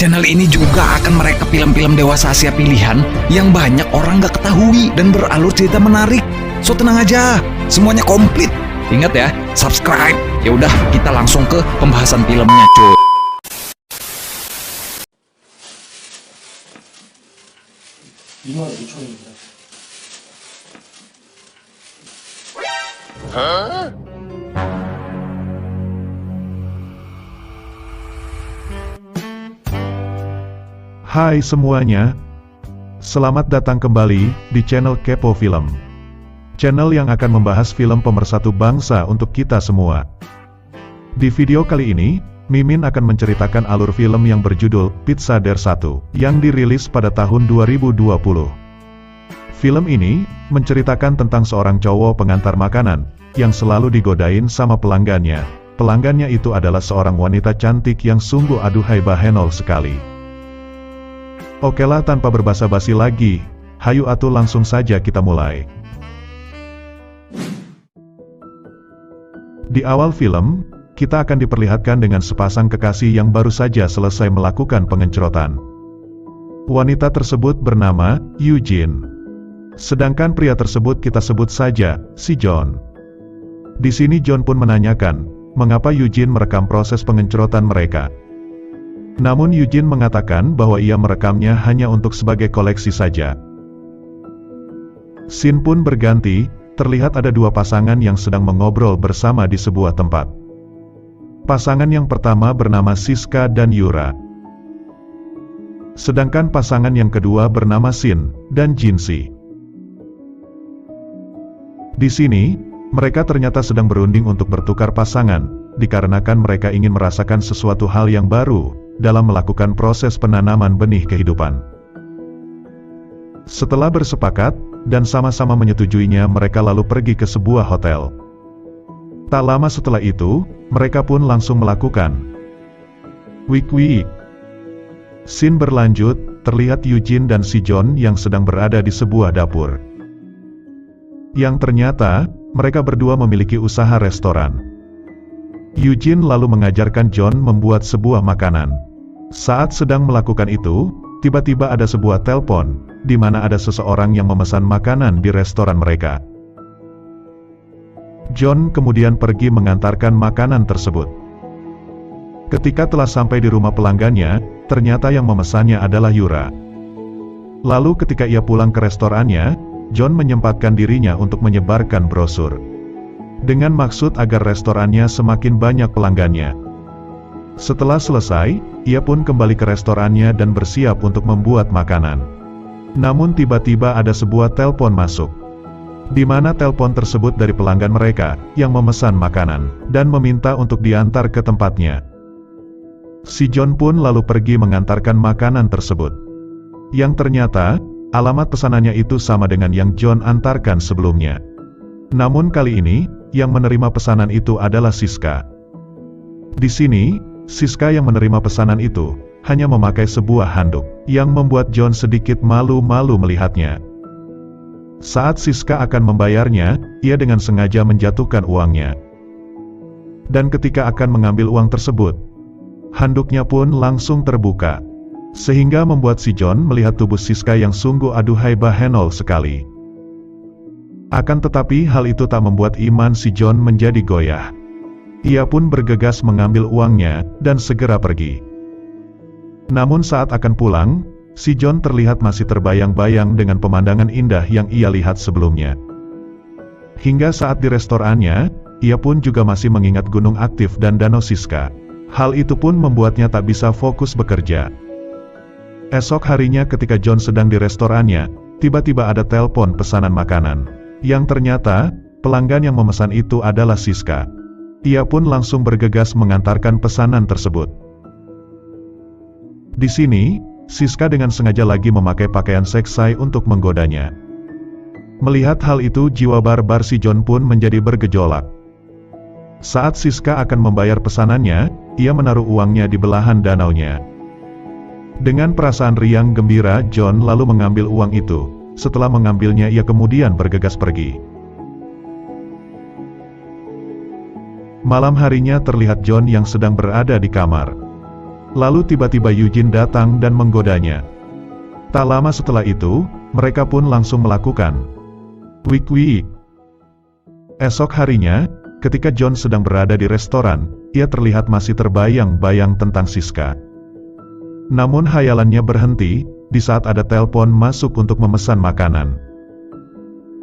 Channel ini juga akan mereka film-film dewasa Asia pilihan yang banyak orang gak ketahui dan beralur cerita menarik. So tenang aja, semuanya komplit. Ingat ya, subscribe. Ya udah, kita langsung ke pembahasan filmnya, cuy. Hai semuanya, selamat datang kembali di channel Kepo Film. Channel yang akan membahas film pemersatu bangsa untuk kita semua. Di video kali ini, Mimin akan menceritakan alur film yang berjudul Pizza Der 1, yang dirilis pada tahun 2020. Film ini menceritakan tentang seorang cowok pengantar makanan, yang selalu digodain sama pelanggannya. Pelanggannya itu adalah seorang wanita cantik yang sungguh aduhai bahenol sekali. Okelah, tanpa berbasa-basi lagi, hayu atuh langsung saja kita mulai. Di awal film, kita akan diperlihatkan dengan sepasang kekasih yang baru saja selesai melakukan pengencrotan. Wanita tersebut bernama Eugene. Sedangkan pria tersebut kita sebut saja si John. Di sini John pun menanyakan, mengapa Eugene merekam proses pengencrotan mereka. Namun Eugene mengatakan bahwa ia merekamnya hanya untuk sebagai koleksi saja. Scene pun berganti, terlihat ada dua pasangan yang sedang mengobrol bersama di sebuah tempat. Pasangan yang pertama bernama Siska dan Yura. Sedangkan pasangan yang kedua bernama Sin dan Jinsi. Di sini, mereka ternyata sedang berunding untuk bertukar pasangan, dikarenakan mereka ingin merasakan sesuatu hal yang baru dalam melakukan proses penanaman benih kehidupan. Setelah bersepakat, dan sama-sama menyetujuinya, mereka lalu pergi ke sebuah hotel. Tak lama setelah itu, mereka pun langsung melakukan wik-wik. Scene berlanjut, terlihat Eugene dan si John yang sedang berada di sebuah dapur. Yang ternyata, mereka berdua memiliki usaha restoran. Eugene lalu mengajarkan John membuat sebuah makanan. Saat sedang melakukan itu, tiba-tiba ada sebuah telepon, di mana ada seseorang yang memesan makanan di restoran mereka. John kemudian pergi mengantarkan makanan tersebut. Ketika telah sampai di rumah pelanggannya, ternyata yang memesannya adalah Yura. Lalu ketika ia pulang ke restorannya, John menyempatkan dirinya untuk menyebarkan brosur. Dengan maksud agar restorannya semakin banyak pelanggannya. Setelah selesai, ia pun kembali ke restorannya dan bersiap untuk membuat makanan. Namun tiba-tiba ada sebuah telepon masuk. Di mana telepon tersebut dari pelanggan mereka, yang memesan makanan, dan meminta untuk diantar ke tempatnya. Si John pun lalu pergi mengantarkan makanan tersebut. Yang ternyata, alamat pesanannya itu sama dengan yang John antarkan sebelumnya. Namun kali ini, yang menerima pesanan itu adalah Siska. Di sini, Siska yang menerima pesanan itu, hanya memakai sebuah handuk, yang membuat John sedikit malu-malu melihatnya. Saat Siska akan membayarnya, ia dengan sengaja menjatuhkan uangnya. Dan ketika akan mengambil uang tersebut, handuknya pun langsung terbuka. Sehingga membuat si John melihat tubuh Siska yang sungguh aduhai bahenol sekali. Akan tetapi hal itu tak membuat iman si John menjadi goyah. Ia pun bergegas mengambil uangnya, dan segera pergi. Namun saat akan pulang, si John terlihat masih terbayang-bayang dengan pemandangan indah yang ia lihat sebelumnya. Hingga saat di restorannya, ia pun juga masih mengingat gunung aktif dan danau Siska. Hal itu pun membuatnya tak bisa fokus bekerja. Esok harinya ketika John sedang di restorannya, tiba-tiba ada telepon pesanan makanan. Yang ternyata, pelanggan yang memesan itu adalah Siska. Ia pun langsung bergegas mengantarkan pesanan tersebut. Di sini, Siska dengan sengaja lagi memakai pakaian seksai untuk menggodanya. Melihat hal itu, jiwa barbar si John pun menjadi bergejolak. Saat Siska akan membayar pesanannya, ia menaruh uangnya di belahan danaunya. Dengan perasaan riang gembira, John lalu mengambil uang itu. Setelah mengambilnya, ia kemudian bergegas pergi. Malam harinya terlihat John yang sedang berada di kamar. Lalu tiba-tiba Eugene datang dan menggodanya. Tak lama setelah itu, mereka pun langsung melakukan wik-wik. Esok harinya, ketika John sedang berada di restoran, ia terlihat masih terbayang-bayang tentang Siska. Namun hayalannya berhenti di saat ada telepon masuk untuk memesan makanan.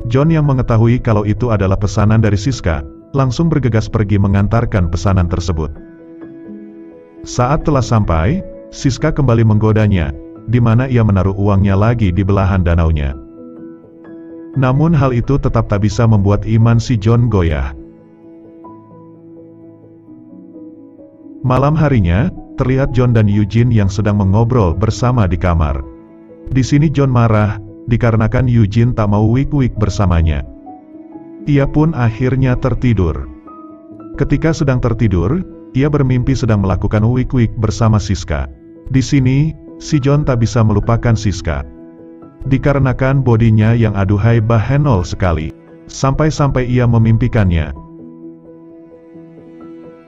John yang mengetahui kalau itu adalah pesanan dari Siska, langsung bergegas pergi mengantarkan pesanan tersebut. Saat telah sampai, Siska kembali menggodanya, di mana ia menaruh uangnya lagi di belahan danaunya. Namun hal itu tetap tak bisa membuat iman si John goyah. Malam harinya, terlihat John dan Eugene yang sedang mengobrol bersama di kamar. Di sini John marah, dikarenakan Eugene tak mau wik-wik bersamanya. Ia pun akhirnya tertidur. Ketika sedang tertidur, ia bermimpi sedang melakukan wik-wik bersama Siska. Di sini, si John tak bisa melupakan Siska. Dikarenakan bodinya yang aduhai bahenol sekali, sampai-sampai ia memimpikannya.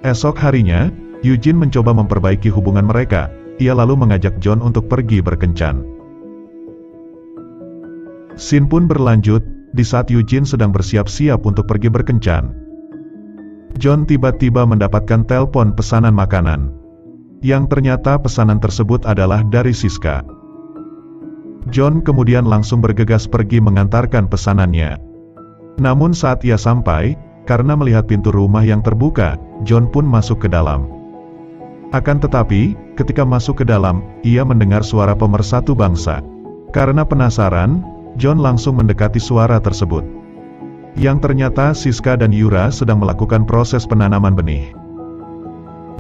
Esok harinya, Eugene mencoba memperbaiki hubungan mereka. Ia lalu mengajak John untuk pergi berkencan. Scene pun berlanjut, di saat Eugene sedang bersiap-siap untuk pergi berkencan. John tiba-tiba mendapatkan telepon pesanan makanan. Yang ternyata pesanan tersebut adalah dari Siska. John kemudian langsung bergegas pergi mengantarkan pesanannya. Namun saat ia sampai, karena melihat pintu rumah yang terbuka, John pun masuk ke dalam. Akan tetapi, ketika masuk ke dalam, ia mendengar suara pemersatu bangsa. Karena penasaran, John langsung mendekati suara tersebut. Yang ternyata Siska dan Yura sedang melakukan proses penanaman benih.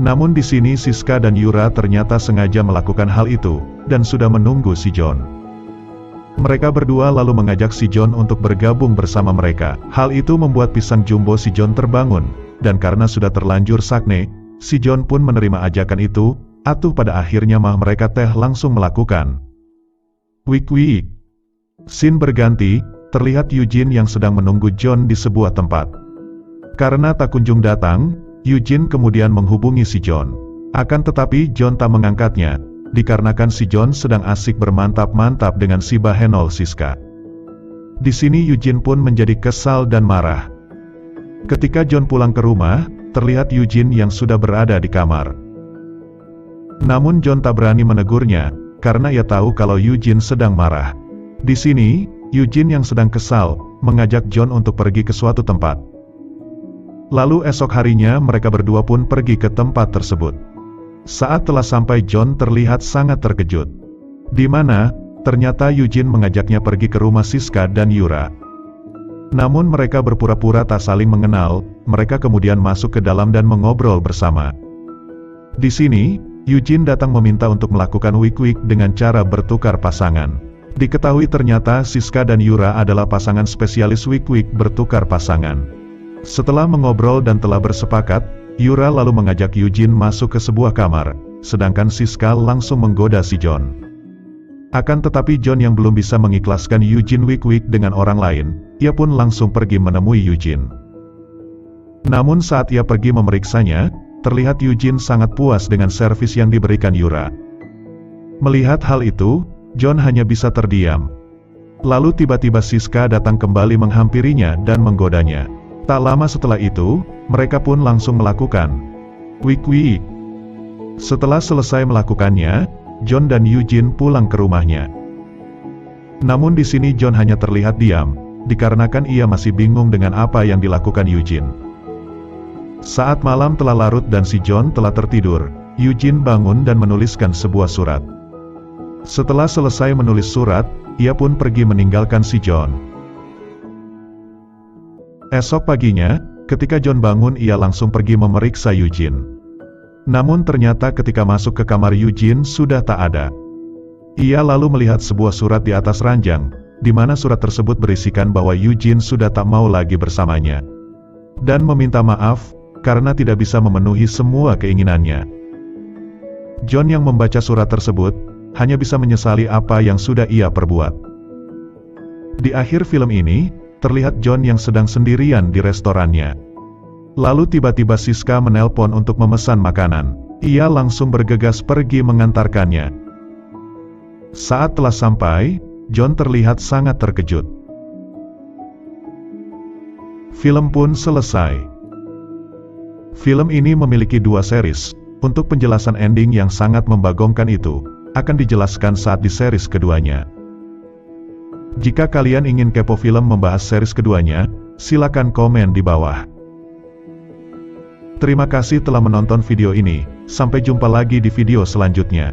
Namun di sini Siska dan Yura ternyata sengaja melakukan hal itu, dan sudah menunggu si John. Mereka berdua lalu mengajak si John untuk bergabung bersama mereka. Hal itu membuat pisang jumbo si John terbangun, dan karena sudah terlanjur sakne, si John pun menerima ajakan itu, atuh pada akhirnya mereka langsung melakukan wik-wik. Scene berganti, terlihat Eugene yang sedang menunggu John di sebuah tempat. Karena tak kunjung datang, Eugene kemudian menghubungi si John. Akan tetapi John tak mengangkatnya, dikarenakan si John sedang asik bermantap-mantap dengan si bahenol Siska. Di sini Eugene pun menjadi kesal dan marah. Ketika John pulang ke rumah, terlihat Eugene yang sudah berada di kamar. Namun John tak berani menegurnya, karena ia tahu kalau Eugene sedang marah. Di sini, Eugene yang sedang kesal, mengajak John untuk pergi ke suatu tempat. Lalu esok harinya mereka berdua pun pergi ke tempat tersebut. Saat telah sampai, John terlihat sangat terkejut. Di mana, ternyata Eugene mengajaknya pergi ke rumah Siska dan Yura. Namun mereka berpura-pura tak saling mengenal, mereka kemudian masuk ke dalam dan mengobrol bersama. Di sini, Eugene datang meminta untuk melakukan wik-wik dengan cara bertukar pasangan. Diketahui ternyata Siska dan Yura adalah pasangan spesialis wik-wik bertukar pasangan. Setelah mengobrol dan telah bersepakat, Yura lalu mengajak Eugene masuk ke sebuah kamar, sedangkan Siska langsung menggoda si John. Akan tetapi John yang belum bisa mengikhlaskan Eugene wik-wik dengan orang lain, ia pun langsung pergi menemui Eugene. Namun saat ia pergi memeriksanya, terlihat Eugene sangat puas dengan servis yang diberikan Yura. Melihat hal itu, John hanya bisa terdiam. Lalu tiba-tiba Siska datang kembali menghampirinya dan menggodanya. Tak lama setelah itu, mereka pun langsung melakukan wik-wik. Setelah selesai melakukannya, John dan Eugene pulang ke rumahnya. Namun di sini John hanya terlihat diam, dikarenakan ia masih bingung dengan apa yang dilakukan Eugene. Saat malam telah larut dan si John telah tertidur, Eugene bangun dan menuliskan sebuah surat. Setelah selesai menulis surat, ia pun pergi meninggalkan si John. Esok paginya, ketika John bangun ia langsung pergi memeriksa Eugene. Namun ternyata ketika masuk ke kamar Eugene sudah tak ada. Ia lalu melihat sebuah surat di atas ranjang, di mana surat tersebut berisikan bahwa Eugene sudah tak mau lagi bersamanya. Dan meminta maaf, karena tidak bisa memenuhi semua keinginannya. John yang membaca surat tersebut, hanya bisa menyesali apa yang sudah ia perbuat. Di akhir film ini, terlihat John yang sedang sendirian di restorannya. Lalu tiba-tiba Siska menelpon untuk memesan makanan. Ia langsung bergegas pergi mengantarkannya. Saat telah sampai, John terlihat sangat terkejut. Film pun selesai. Film ini memiliki 2 series. Untuk penjelasan ending yang sangat membagongkan itu, akan dijelaskan saat di series keduanya. Jika kalian ingin kepo film membahas series keduanya, silakan komen di bawah. Terima kasih telah menonton video ini, sampai jumpa lagi di video selanjutnya.